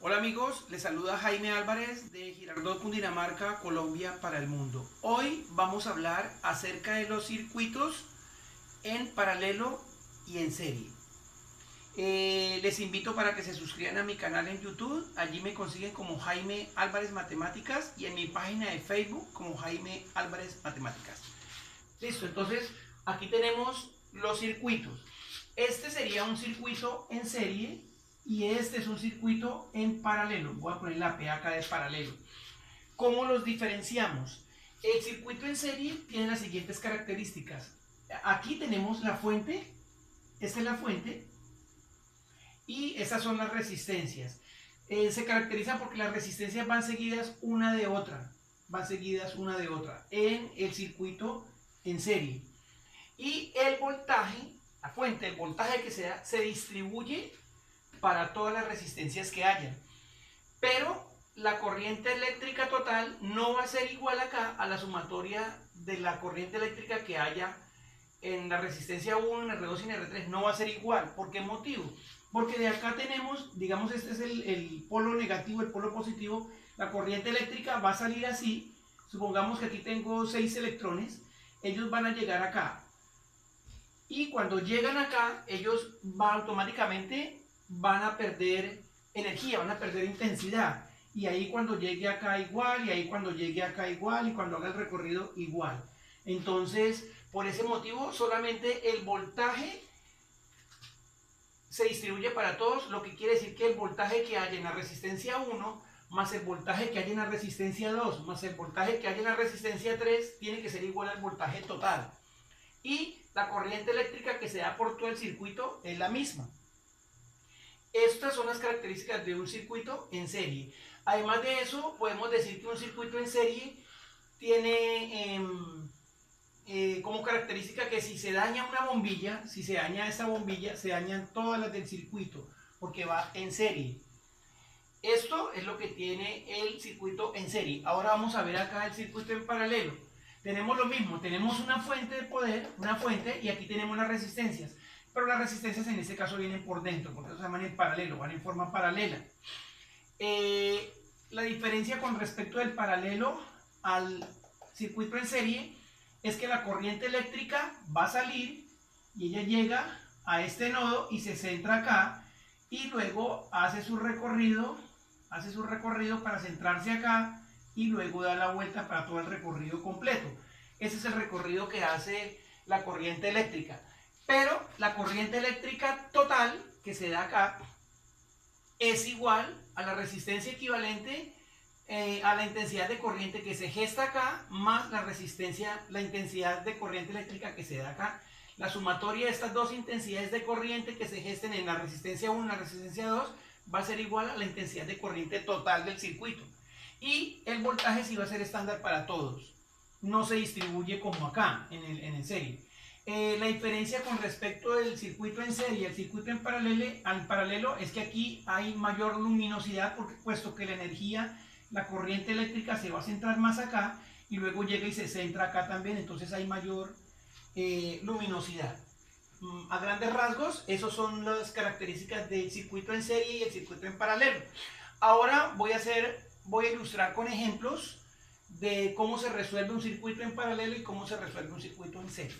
Hola amigos, les saluda Jaime Álvarez de Girardot, Cundinamarca, Colombia para el mundo. Hoy vamos a hablar acerca de los circuitos en paralelo y en serie. Les invito para que se suscriban a mi canal en YouTube, allí me consiguen como Jaime Álvarez Matemáticas y en mi página de Facebook como Jaime Álvarez Matemáticas. Listo, entonces aquí tenemos los circuitos. Este sería un circuito en serie y este es un circuito en paralelo. Voy a poner la P acá de paralelo. ¿Cómo los diferenciamos? El circuito en serie tiene las siguientes características. Aquí tenemos la fuente, esta es la fuente, y estas son las resistencias. Se caracteriza porque las resistencias van seguidas una de otra, en el circuito en serie. Y el voltaje, la fuente, el voltaje que se da, se distribuye para todas las resistencias que hayan. Pero la corriente eléctrica total no va a ser igual acá a la sumatoria de la corriente eléctrica que haya en la resistencia 1, en R2 y en R3. No va a ser igual. ¿Por qué motivo? Porque de acá tenemos, digamos, este es el polo negativo, el polo positivo. La corriente eléctrica va a salir así. Supongamos que aquí tengo 6 electrones. Ellos van a llegar acá. Y cuando llegan acá, ellos automáticamente van a perder energía, van a perder intensidad. Y ahí cuando llegue acá igual, y ahí cuando llegue acá igual, y cuando haga el recorrido igual. Entonces, por ese motivo, solamente el voltaje se distribuye para todos, lo que quiere decir que el voltaje que hay en la resistencia 1 más el voltaje que hay en la resistencia 2 más el voltaje que hay en la resistencia 3 tiene que ser igual al voltaje total. Y la corriente eléctrica que se da por todo el circuito es la misma. Estas son las características de un circuito en serie. Además de eso, podemos decir que un circuito en serie tiene como característica que si se daña una bombilla, si se daña esa bombilla, se dañan todas las del circuito, porque va en serie. Esto es lo que tiene el circuito en serie. Ahora vamos a ver acá el circuito en paralelo. Tenemos lo mismo, tenemos una fuente de poder, una fuente, y aquí tenemos las resistencias. Pero las resistencias en este caso vienen por dentro, porque eso se llaman en paralelo, van en forma paralela. La diferencia con respecto del paralelo al circuito en serie es que la corriente eléctrica va a salir y ella llega a este nodo y se centra acá y luego hace su recorrido para centrarse acá y luego da la vuelta para todo el recorrido completo. Ese es el recorrido que hace la corriente eléctrica. Pero la corriente eléctrica total que se da acá es igual a la resistencia equivalente a la intensidad de corriente que se gesta acá más la intensidad de corriente eléctrica que se da acá. La sumatoria de estas dos intensidades de corriente que se gesten en la resistencia 1 y la resistencia 2 va a ser igual a la intensidad de corriente total del circuito. Y el voltaje sí va a ser estándar para todos. No se distribuye como acá en el serie. La diferencia con respecto del circuito en serie y el circuito en paralelo es que aquí hay mayor luminosidad, puesto que la energía, la corriente eléctrica se va a centrar más acá y luego llega y se centra acá también, entonces hay mayor luminosidad. A grandes rasgos, esas son las características del circuito en serie y el circuito en paralelo. Ahora voy a ilustrar con ejemplos de cómo se resuelve un circuito en paralelo y cómo se resuelve un circuito en serie.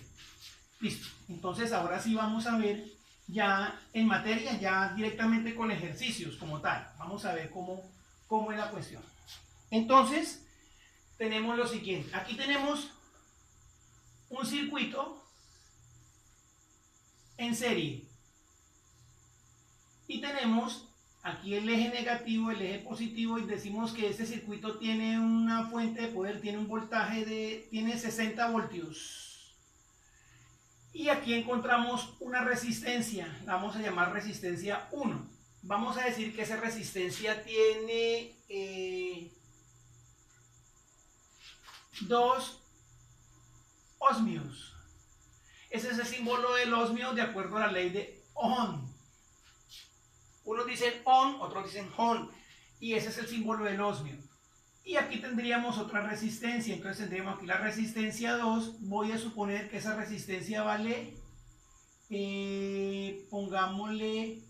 Listo, entonces ahora sí vamos a ver ya en materia, ya directamente con ejercicios como tal. Vamos a ver cómo es la cuestión. Entonces, tenemos lo siguiente. Aquí tenemos un circuito en serie. Y tenemos aquí el eje negativo, el eje positivo, y decimos que este circuito tiene una fuente de poder, tiene un voltaje tiene 60 voltios. Y aquí encontramos una resistencia, la vamos a llamar resistencia 1. Vamos a decir que esa resistencia tiene 2 ohmios. Ese es el símbolo del ohmio de acuerdo a la ley de Ohm. Unos dicen Ohm, otros dicen Ohm. Y ese es el símbolo del ohmio. Y aquí tendríamos otra resistencia, entonces tendríamos aquí la resistencia 2, voy a suponer que esa resistencia vale, pongámosle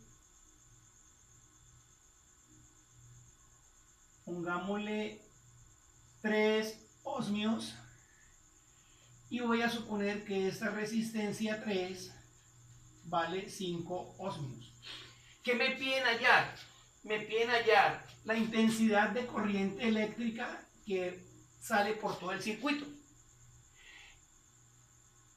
pongámosle 3 ohmios, y voy a suponer que esta resistencia 3 vale 5 ohmios. ¿Qué me piden hallar? Me piden hallar la intensidad de corriente eléctrica que sale por todo el circuito.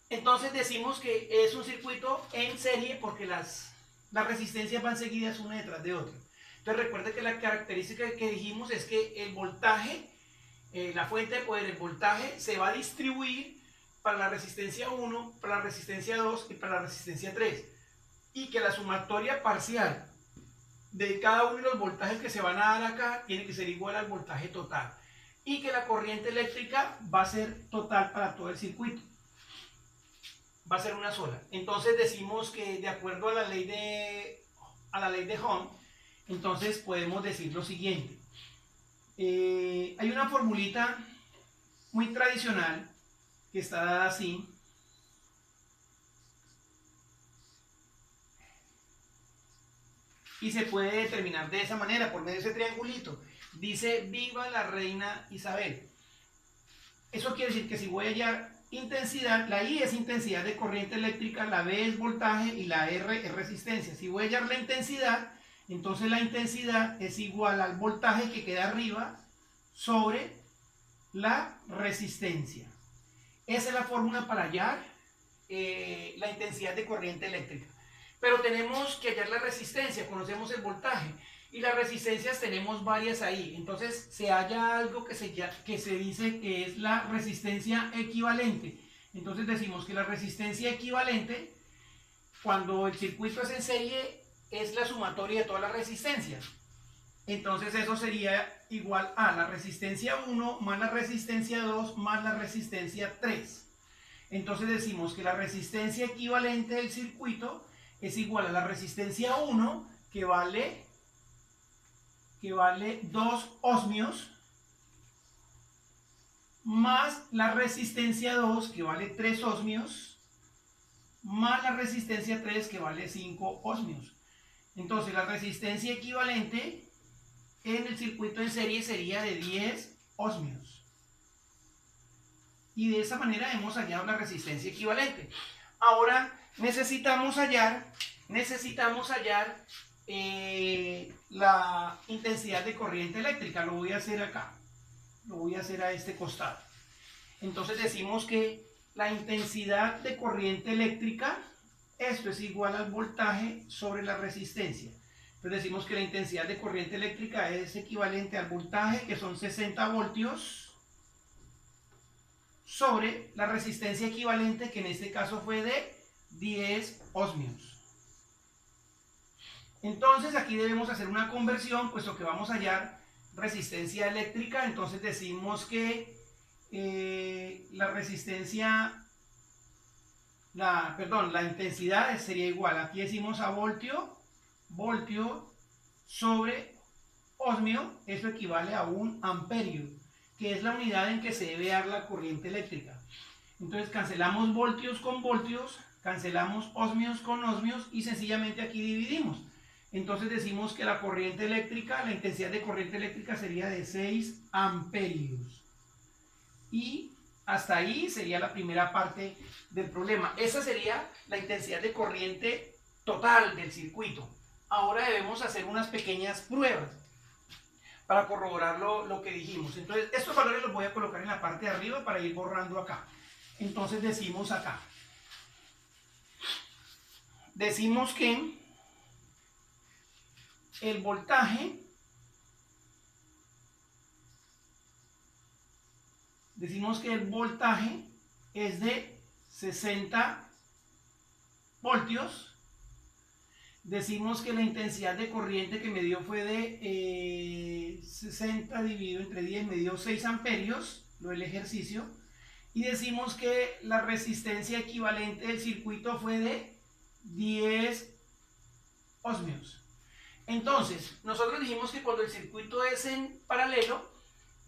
Entonces decimos que es un circuito en serie porque las resistencias van seguidas una detrás de otra. Entonces recuerde que la característica que dijimos es que el voltaje, la fuente de poder, el voltaje, se va a distribuir para la resistencia 1, para la resistencia 2 y para la resistencia 3. Y que la sumatoria parcial de cada uno de los voltajes que se van a dar acá tiene que ser igual al voltaje total. Y que la corriente eléctrica va a ser total para todo el circuito. Va a ser una sola. Entonces decimos que de acuerdo a la ley de Ohm, entonces podemos decir lo siguiente. Hay una formulita muy tradicional que está dada así. Y se puede determinar de esa manera, por medio de ese triangulito. Dice, viva la reina Isabel. Eso quiere decir que si voy a hallar intensidad, la I es intensidad de corriente eléctrica, la B es voltaje y la R es resistencia. Si voy a hallar la intensidad, entonces la intensidad es igual al voltaje que queda arriba sobre la resistencia. Esa es la fórmula para hallar la intensidad de corriente eléctrica. Pero tenemos que hallar la resistencia, conocemos el voltaje. Y las resistencias tenemos varias ahí. Entonces se halla algo que se dice que es la resistencia equivalente. Entonces decimos que la resistencia equivalente, cuando el circuito es en serie, es la sumatoria de todas las resistencias. Entonces eso sería igual a la resistencia 1 más la resistencia 2 más la resistencia 3. Entonces decimos que la resistencia equivalente del circuito es igual a la resistencia 1, que vale 2 ohmios, más la resistencia 2, que vale 3 ohmios, más la resistencia 3, que vale 5 ohmios. Entonces la resistencia equivalente en el circuito en serie sería de 10 ohmios. Y de esa manera hemos hallado la resistencia equivalente. Ahora necesitamos hallar la intensidad de corriente eléctrica. Lo voy a hacer acá, lo voy a hacer a este costado. Entonces decimos que la intensidad de corriente eléctrica, esto es igual al voltaje sobre la resistencia. Entonces decimos que la intensidad de corriente eléctrica es equivalente al voltaje, que son 60 voltios, sobre la resistencia equivalente, que en este caso fue de 10 ohmios. Entonces aquí debemos hacer una conversión, puesto que vamos a hallar resistencia eléctrica. Entonces decimos que la intensidad sería igual, aquí decimos a voltio sobre ohmio. Eso equivale a un amperio, que es la unidad en que se debe dar la corriente eléctrica. Entonces cancelamos voltios con voltios, cancelamos ohmios con ohmios y sencillamente aquí dividimos. Entonces decimos que la corriente eléctrica, la intensidad de corriente eléctrica sería de 6 amperios. Y hasta ahí sería la primera parte del problema. Esa sería la intensidad de corriente total del circuito. Ahora debemos hacer unas pequeñas pruebas para corroborar lo que dijimos. Entonces estos valores los voy a colocar en la parte de arriba para ir borrando acá. Entonces decimos acá. Decimos que el voltaje, es de 60 voltios. Decimos que la intensidad de corriente que me dio fue de 60 dividido entre 10, me dio 6 amperios, lo del ejercicio. Y decimos que la resistencia equivalente del circuito fue de 10 ohmios. Entonces, nosotros dijimos que cuando el circuito es en paralelo,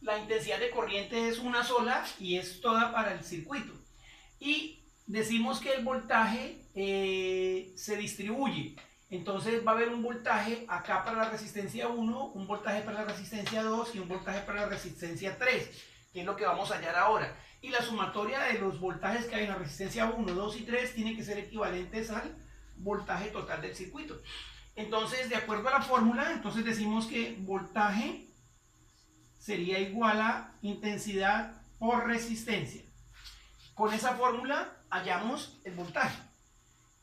la intensidad de corriente es una sola y es toda para el circuito. Y decimos que el voltaje se distribuye. Entonces va a haber un voltaje acá para la resistencia 1, un voltaje para la resistencia 2 y un voltaje para la resistencia 3, que es lo que vamos a hallar ahora. Y la sumatoria de los voltajes que hay en la resistencia 1, 2 y 3 tiene que ser equivalentes al voltaje total del circuito. Entonces, de acuerdo a la fórmula, entonces decimos que voltaje sería igual a intensidad por resistencia. Con esa fórmula hallamos el voltaje.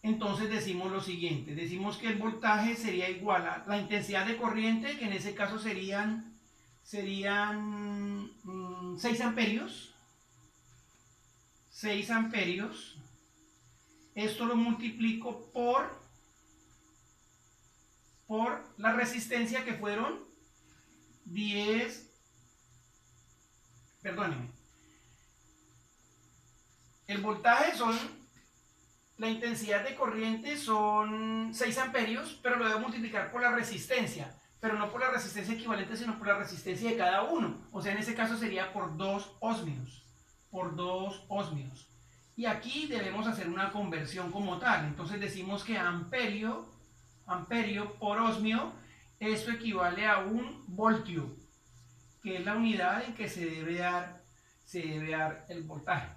Entonces decimos lo siguiente, decimos que el voltaje sería igual a la intensidad de corriente, que en ese caso serían 6 amperios. 6 amperios. Esto lo multiplico por la resistencia, que fueron 10, perdónenme. El voltaje la intensidad de corriente son 6 amperios, pero lo debo multiplicar por la resistencia, pero no por la resistencia equivalente, sino por la resistencia de cada uno. O sea, en ese caso sería por 2 ohmios. Por 2 ohmios. Y aquí debemos hacer una conversión como tal. Entonces decimos que amperio por ohmio, esto equivale a un voltio, que es la unidad en que se debe dar el voltaje.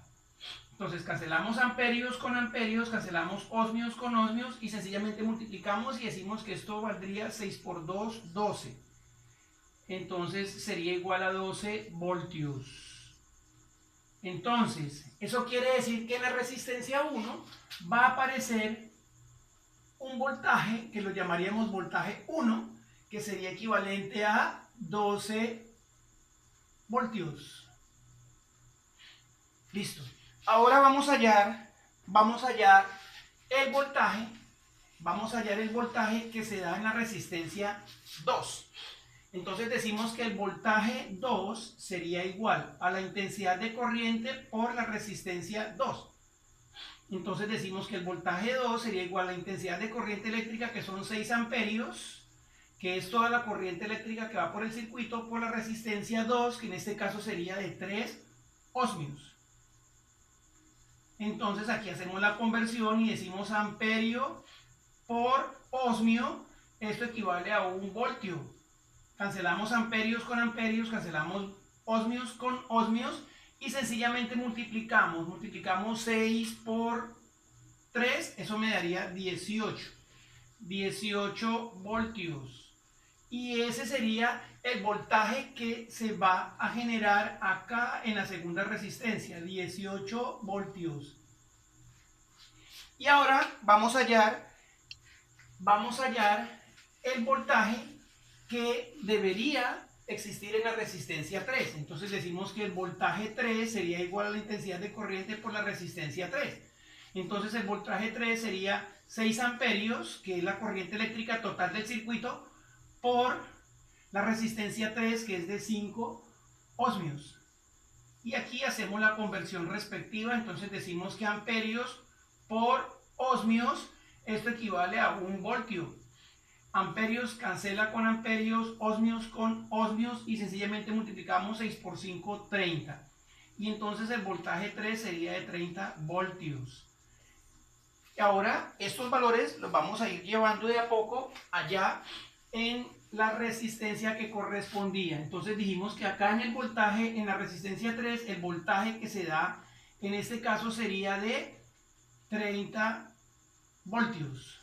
Entonces cancelamos amperios con amperios, cancelamos ohmios con ohmios y sencillamente multiplicamos y decimos que esto valdría 6 por 2, 12. Entonces sería igual a 12 voltios. Entonces, eso quiere decir que en la resistencia 1 va a aparecer un voltaje que lo llamaríamos voltaje 1, que sería equivalente a 12 voltios. Listo. Ahora vamos a hallar el voltaje que se da en la resistencia 2. Entonces decimos que el voltaje 2 sería igual a la intensidad de corriente por la resistencia 2. Entonces decimos que el voltaje 2 sería igual a la intensidad de corriente eléctrica, que son 6 amperios, que es toda la corriente eléctrica que va por el circuito, por la resistencia 2, que en este caso sería de 3 ohmios. Entonces aquí hacemos la conversión y decimos amperio por ohmio, esto equivale a un voltio. Cancelamos amperios con amperios, cancelamos ohmios con ohmios y sencillamente multiplicamos 6 por 3, eso me daría 18 voltios. Y ese sería el voltaje que se va a generar acá en la segunda resistencia, 18 voltios. Y ahora vamos a hallar el voltaje que debería existir en la resistencia 3. Entonces decimos que el voltaje 3 sería igual a la intensidad de corriente por la resistencia 3. Entonces el voltaje 3 sería 6 amperios, que es la corriente eléctrica total del circuito, por la resistencia 3, que es de 5 ohmios. Y aquí hacemos la conversión respectiva, entonces decimos que amperios por ohmios, esto equivale a un voltio. Amperios cancela con amperios, ohmios con ohmios y sencillamente multiplicamos 6 por 5, 30. Y entonces el voltaje 3 sería de 30 voltios. Y ahora estos valores los vamos a ir llevando de a poco allá en la resistencia que correspondía. Entonces dijimos que acá en el voltaje, en la resistencia 3, el voltaje que se da en este caso sería de 30 voltios.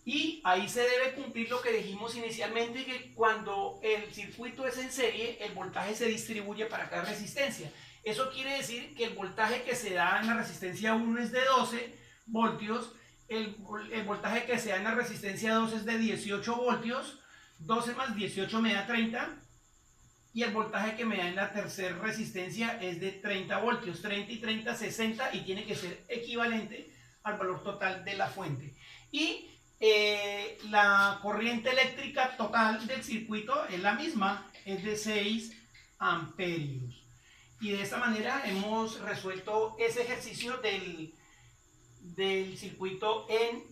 Y ahí se debe cumplir lo que dijimos inicialmente, que cuando el circuito es en serie, el voltaje se distribuye para cada resistencia. Eso quiere decir que el voltaje que se da en la resistencia 1 es de 12 voltios, el voltaje que se da en la resistencia 2 es de 18 voltios, 12 más 18 me da 30, y el voltaje que me da en la tercera resistencia es de 30 voltios, 30 y 30, 60, y tiene que ser equivalente al valor total de la fuente. Y la corriente eléctrica total del circuito es la misma, es de 6 amperios. Y de esta manera hemos resuelto ese ejercicio del circuito en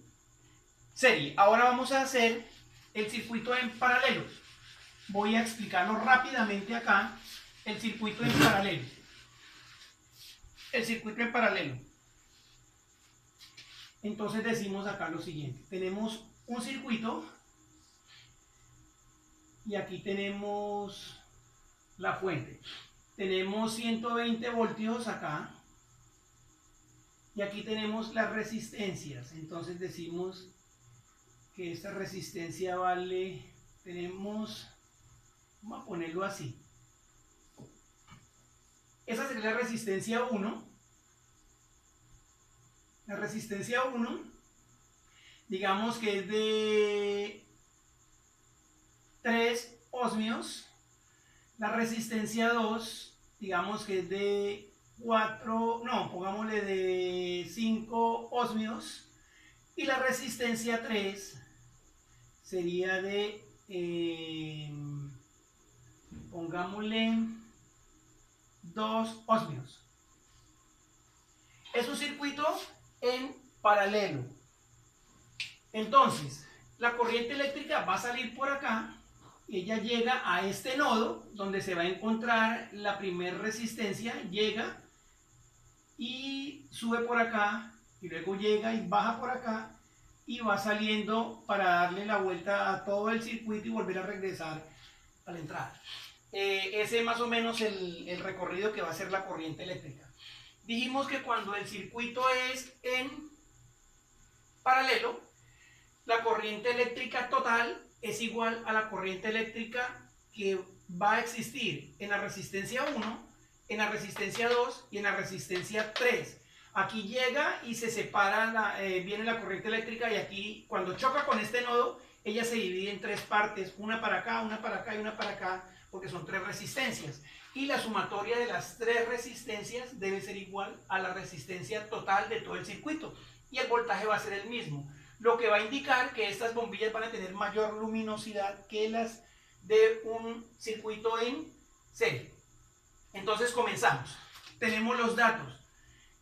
serie. Ahora vamos a hacer el circuito en paralelo. Voy a explicarlo rápidamente acá. El circuito en paralelo. El circuito en paralelo. Entonces decimos acá lo siguiente. Tenemos un circuito y aquí tenemos la fuente. Tenemos 120 voltios acá y aquí tenemos las resistencias. Entonces decimos que esta resistencia vale, vamos a ponerlo así. Esa sería la resistencia 1. La resistencia 1, digamos que es de 3 ohmios. La resistencia 2, digamos que es de 4, no, pongámosle de 5 ohmios. Y la resistencia 3 sería de, pongámosle 2 ohmios. Es un circuito en paralelo. Entonces, la corriente eléctrica va a salir por acá. Ella llega a este nodo donde se va a encontrar la primera resistencia, llega y sube por acá y luego llega y baja por acá y va saliendo para darle la vuelta a todo el circuito y volver a regresar a la entrada. Ese es más o menos el recorrido que va a hacer la corriente eléctrica. Dijimos que cuando el circuito es en paralelo, la corriente eléctrica total es igual a la corriente eléctrica que va a existir en la resistencia 1, en la resistencia 2 y en la resistencia 3. Aquí llega y se separa, viene la corriente eléctrica y aquí cuando choca con este nodo, ella se divide en 3 partes, una para acá y una para acá, porque son 3 resistencias. Y la sumatoria de las 3 resistencias debe ser igual a la resistencia total de todo el circuito. Y el voltaje va a ser el mismo, lo que va a indicar que estas bombillas van a tener mayor luminosidad que las de un circuito en serie. Entonces comenzamos. Tenemos los datos.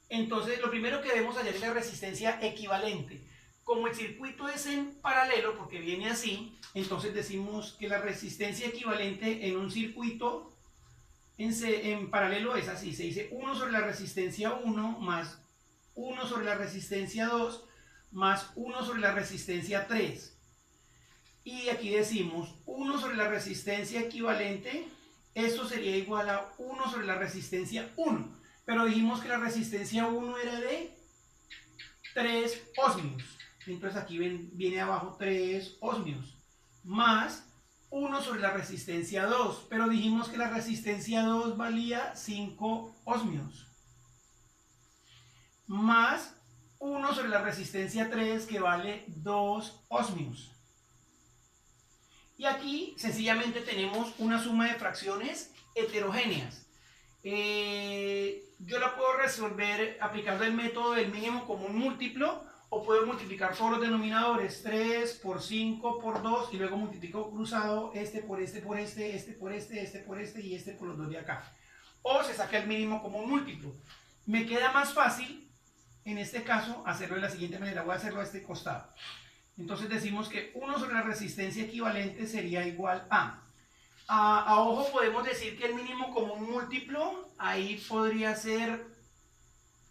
Entonces lo primero que debemos hallar es la resistencia equivalente. Como el circuito es en paralelo, porque viene así, entonces decimos que la resistencia equivalente en un circuito en paralelo es así. Se dice 1 sobre la resistencia 1 más 1 sobre la resistencia 2 más 1 sobre la resistencia 3. Y aquí decimos 1 sobre la resistencia equivalente, esto sería igual a 1 sobre la resistencia 1. Pero dijimos que la resistencia 1 era de 3 ohmios. Entonces aquí viene abajo 3 ohmios. Más 1 sobre la resistencia 2. Pero dijimos que la resistencia 2 valía 5 ohmios. Más 1 sobre la resistencia 3 que vale 2 ohmios. Y aquí sencillamente tenemos una suma de fracciones heterogéneas. Yo la puedo resolver aplicando el método del mínimo común múltiplo o puedo multiplicar todos los denominadores, 3 por 5 por 2 y luego multiplico cruzado este por este por este, este por este, este por este y este por los dos de acá. O se saca el mínimo común múltiplo. Me queda más fácil en este caso hacerlo de la siguiente manera, voy a hacerlo a este costado. Entonces decimos que 1 sobre la resistencia equivalente sería igual a ojo podemos decir que el mínimo común múltiplo ahí podría ser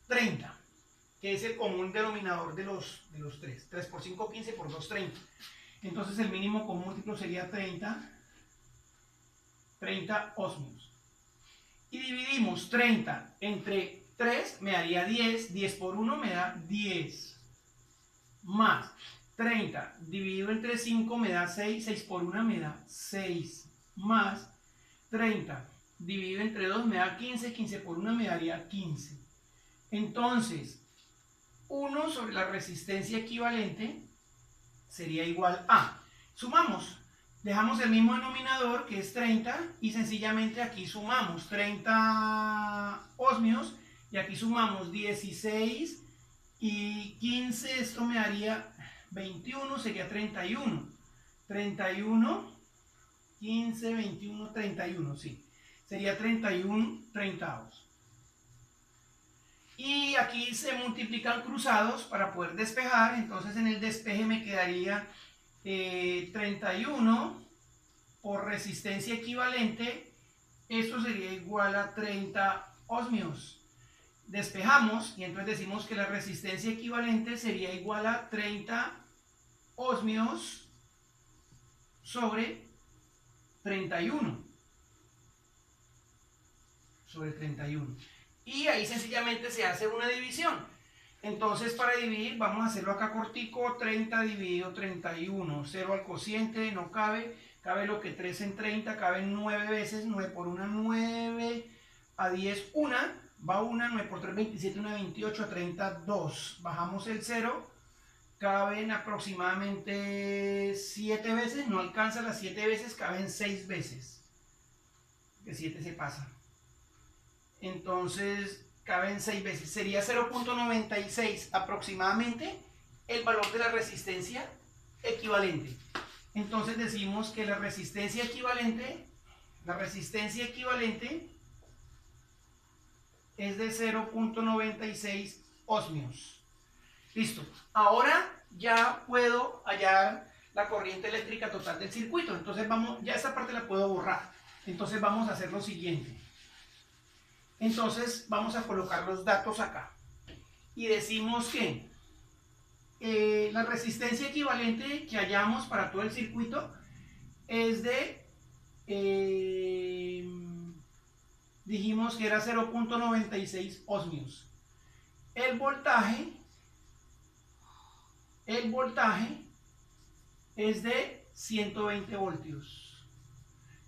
30, que es el común denominador de los 3. 3 por 5, 15 por 2, 30. Entonces el mínimo común múltiplo sería 30 ohmios. Y dividimos 30 entre 3 me daría 10, 10 por 1 me da 10, más 30 dividido entre 5 me da 6, 6 por 1 me da 6, más 30 dividido entre 2 me da 15, 15 por 1 me daría 15. Entonces, 1 sobre la resistencia equivalente sería igual a, sumamos, dejamos el mismo denominador que es 30 y sencillamente aquí sumamos 30 ohmios y aquí sumamos 16 y 15, esto me daría 21, sería 31. 31, 15, 21, 31, sí. Sería 31 treintavos. Y aquí se multiplican cruzados para poder despejar, entonces en el despeje me quedaría 31 por resistencia equivalente, esto sería igual a 30 ohmios. Despejamos y entonces decimos que la resistencia equivalente sería igual a 30 ohmios sobre 31. Sobre 31. Y ahí sencillamente se hace una división. Entonces para dividir, vamos a hacerlo acá cortico, 30 dividido 31. 0 al cociente, no cabe. Cabe lo que 3 en 30, caben 9 veces. 9 por 1, 9. A 10, 1. Va 1, 9 por 3, 27, 1, 28. A 30, 2. Bajamos el 0. Caben aproximadamente 7 veces. No alcanza las 7 veces, caben 6 veces. Que 7 se pasa. Entonces caben 6 veces, sería 0.96 aproximadamente el valor de la resistencia equivalente. Entonces decimos que la resistencia equivalente es de 0.96 ohmios. Listo, ahora ya puedo hallar la corriente eléctrica total del circuito. Entonces ya esta parte la puedo borrar. Entonces vamos a hacer lo siguiente. Entonces vamos a colocar los datos acá y decimos que la resistencia equivalente que hallamos para todo el circuito es de, dijimos que era 0.96 ohmios. El voltaje es de 120 voltios.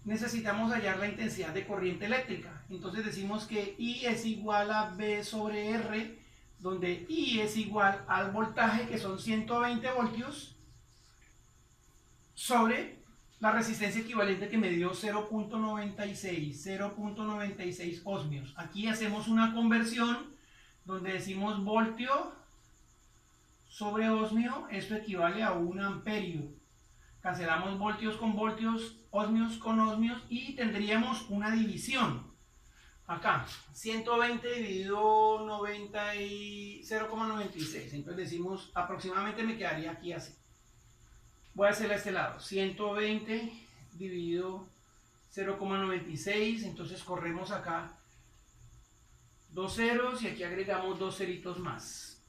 Necesitamos hallar la intensidad de corriente eléctrica. Entonces decimos que I es igual a B sobre R, donde I es igual al voltaje, que son 120 voltios, sobre la resistencia equivalente que me dio 0.96 ohmios. Aquí hacemos una conversión donde decimos voltio sobre ohmio, esto equivale a 1 amperio. Cancelamos voltios con voltios, ohmios con ohmios y tendríamos una división. Acá, 120 dividido 0,96. Entonces decimos, aproximadamente me quedaría aquí así. Voy a hacerle a este lado. 120 dividido 0,96. Entonces corremos acá 2 ceros y aquí agregamos 2 ceritos más.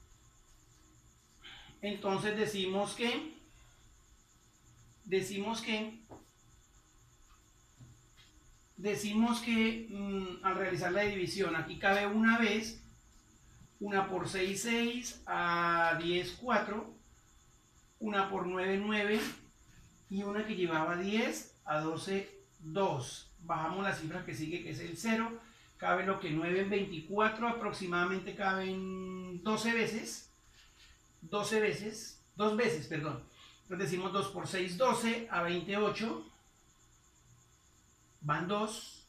Entonces decimos que al realizar la división, aquí cabe una vez, 1 por 6, 6, a 10, 4, 1 por 9, 9, y una que llevaba 10, a 12, 2. Bajamos la cifra que sigue, que es el 0, cabe lo que 9 en 24, aproximadamente caben 12 veces, 2 veces, perdón. Entonces decimos 2 por 6, 12, a 28, van 2,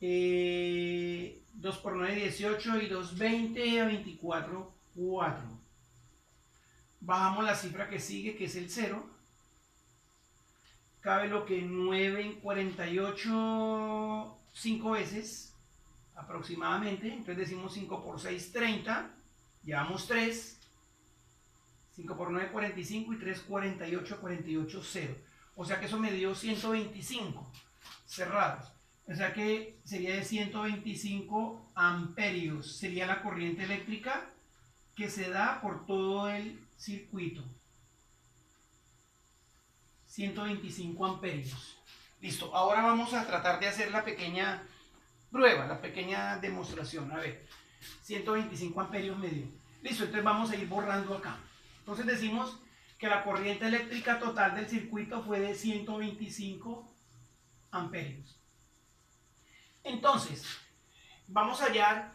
2 por 9, 18, y 2, 20, a 24, 4. Bajamos la cifra que sigue, que es el 0, cabe lo que 9 en 48, 5 veces, aproximadamente. Entonces decimos 5 por 6, 30, llevamos 3, 5 por 9, 45, y 3, 48, 48, 0. O sea que eso me dio 125 cerrados. O sea que sería de 125 amperios. Sería la corriente eléctrica que se da por todo el circuito. 125 amperios. Listo. Ahora vamos a tratar de hacer la pequeña prueba, la pequeña demostración. A ver, 125 amperios me dio. Listo, entonces vamos a ir borrando acá. Entonces decimos que la corriente eléctrica total del circuito fue de 125 amperios. Entonces, vamos a hallar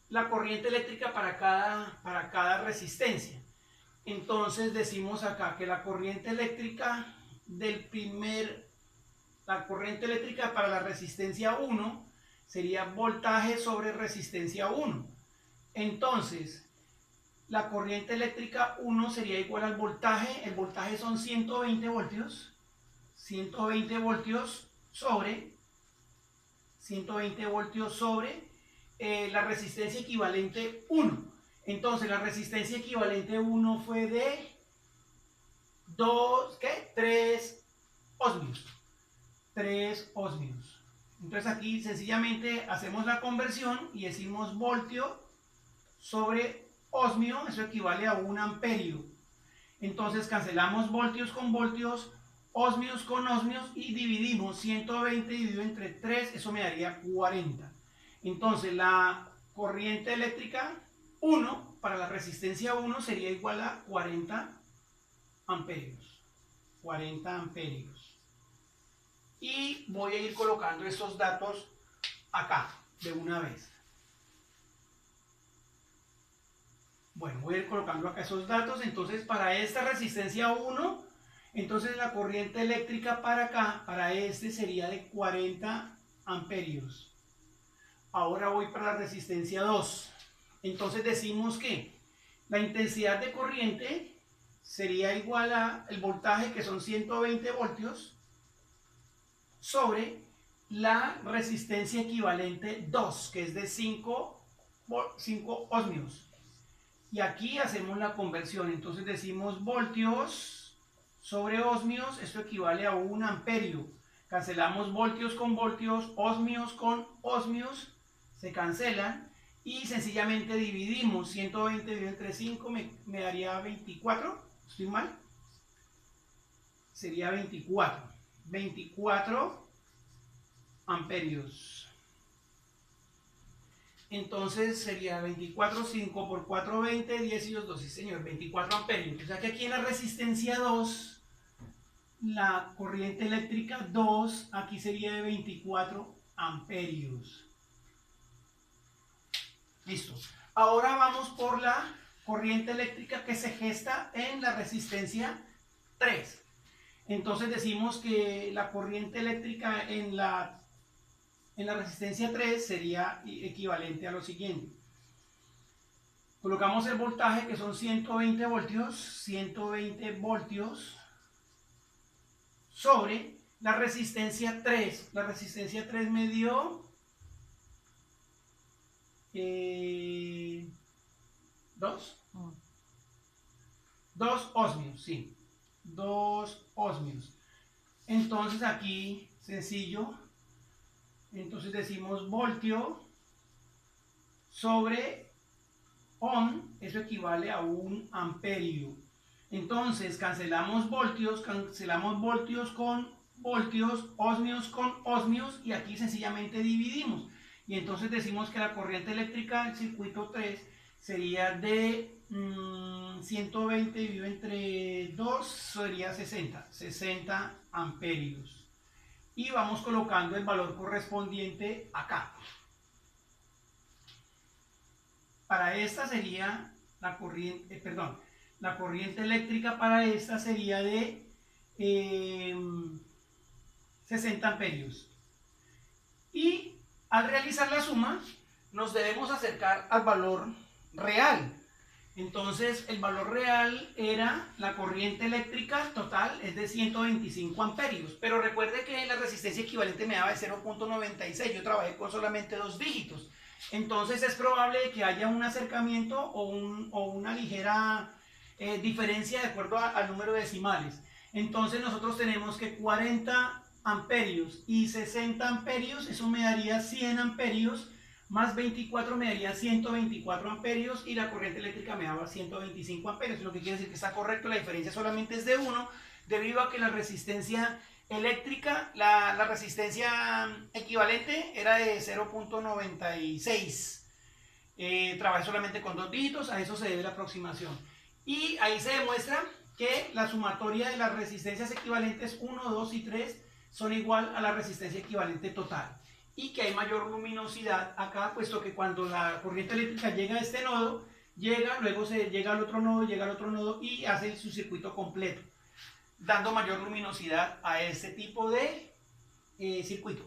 la corriente eléctrica para cada resistencia. Entonces decimos acá que la corriente eléctrica para la resistencia 1 sería voltaje sobre resistencia 1. Entonces, la corriente eléctrica 1 sería igual al voltaje. El voltaje son 120 voltios. 120 voltios sobre la resistencia equivalente 1. Entonces la resistencia equivalente 1 fue de 3 ohmios. 3 ohmios. Entonces aquí sencillamente hacemos la conversión y decimos voltio sobre ohmio, eso equivale a 1 amperio. Entonces cancelamos voltios con voltios, ohmios con ohmios y dividimos 120 dividido entre 3, eso me daría 40. Entonces la corriente eléctrica 1 para la resistencia 1 sería igual a 40 amperios. 40 amperios. Y voy a ir colocando estos datos acá de una vez. Bueno, voy a ir colocando acá esos datos. Entonces, para esta resistencia 1, entonces la corriente eléctrica para acá, para este sería de 40 amperios. Ahora voy para la resistencia 2. Entonces decimos que la intensidad de corriente sería igual a el voltaje, que son 120 voltios, sobre la resistencia equivalente 2, que es de 5 ohmios. Y aquí hacemos la conversión, entonces decimos voltios sobre ohmios, esto equivale a 1 amperio. Cancelamos voltios con voltios, ohmios con ohmios, se cancelan y sencillamente dividimos 120 dividido entre 5, me daría 24, ¿estoy mal? Sería 24 amperios. Entonces sería 24, 5 por 4, 20, 10 y 2, sí señor, 24 amperios. O sea que aquí en la resistencia 2, la corriente eléctrica 2, aquí sería de 24 amperios. Listo. Ahora vamos por la corriente eléctrica que se gesta en la resistencia 3. Entonces decimos que la corriente eléctrica en la resistencia 3 sería equivalente a lo siguiente. Colocamos el voltaje, que son 120 voltios sobre la resistencia 3. La resistencia 3 me dio 2 ohmios, sí, 2 ohmios. Entonces aquí, sencillo, entonces decimos voltio sobre ohm, eso equivale a 1 amperio. Entonces cancelamos voltios con voltios, ohmios con ohmios, y aquí sencillamente dividimos. Y entonces decimos que la corriente eléctrica del circuito 3 sería de 120 dividido entre 2, sería 60 amperios. Y vamos colocando el valor correspondiente acá. Para esta sería la corriente, la corriente eléctrica para esta sería de 60 amperios. Y al realizar la suma, nos debemos acercar al valor real. Entonces, el valor real era la corriente eléctrica total, es de 125 amperios. Pero recuerde que la resistencia equivalente me daba de 0.96. Yo trabajé con solamente 2 dígitos. Entonces, es probable que haya un acercamiento o una ligera diferencia de acuerdo al número de decimales. Entonces, nosotros tenemos que 40 amperios y 60 amperios, eso me daría 100 amperios, más 24 me daría 124 amperios, y la corriente eléctrica me daba 125 amperios, lo que quiere decir que está correcto, la diferencia solamente es de 1, debido a que la resistencia eléctrica, la resistencia equivalente era de 0.96. Trabajé solamente con 2 dígitos, a eso se debe la aproximación. Y ahí se demuestra que la sumatoria de las resistencias equivalentes 1, 2 y 3 son igual a la resistencia equivalente total, y que hay mayor luminosidad acá, puesto que cuando la corriente eléctrica llega a este nodo, luego se llega al otro nodo y hace su circuito completo, dando mayor luminosidad a este tipo de circuito.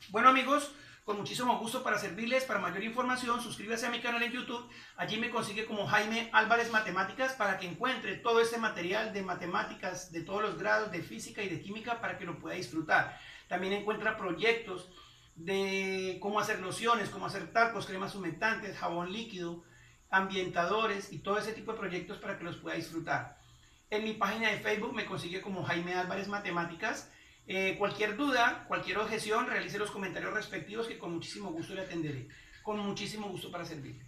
Bueno amigos, con muchísimo gusto para servirles. Para mayor información, suscríbase a mi canal en YouTube. Allí me consigue como Jaime Álvarez Matemáticas, para que encuentre todo este material de matemáticas de todos los grados, de física y de química, para que lo pueda disfrutar. También encuentra proyectos de cómo hacer lociones, cómo hacer talcos, cremas humectantes, jabón líquido, ambientadores y todo ese tipo de proyectos para que los pueda disfrutar. En mi página de Facebook me consigue como Jaime Álvarez Matemáticas. Cualquier duda, cualquier objeción, realice los comentarios respectivos, que con muchísimo gusto le atenderé. Con muchísimo gusto para servirle.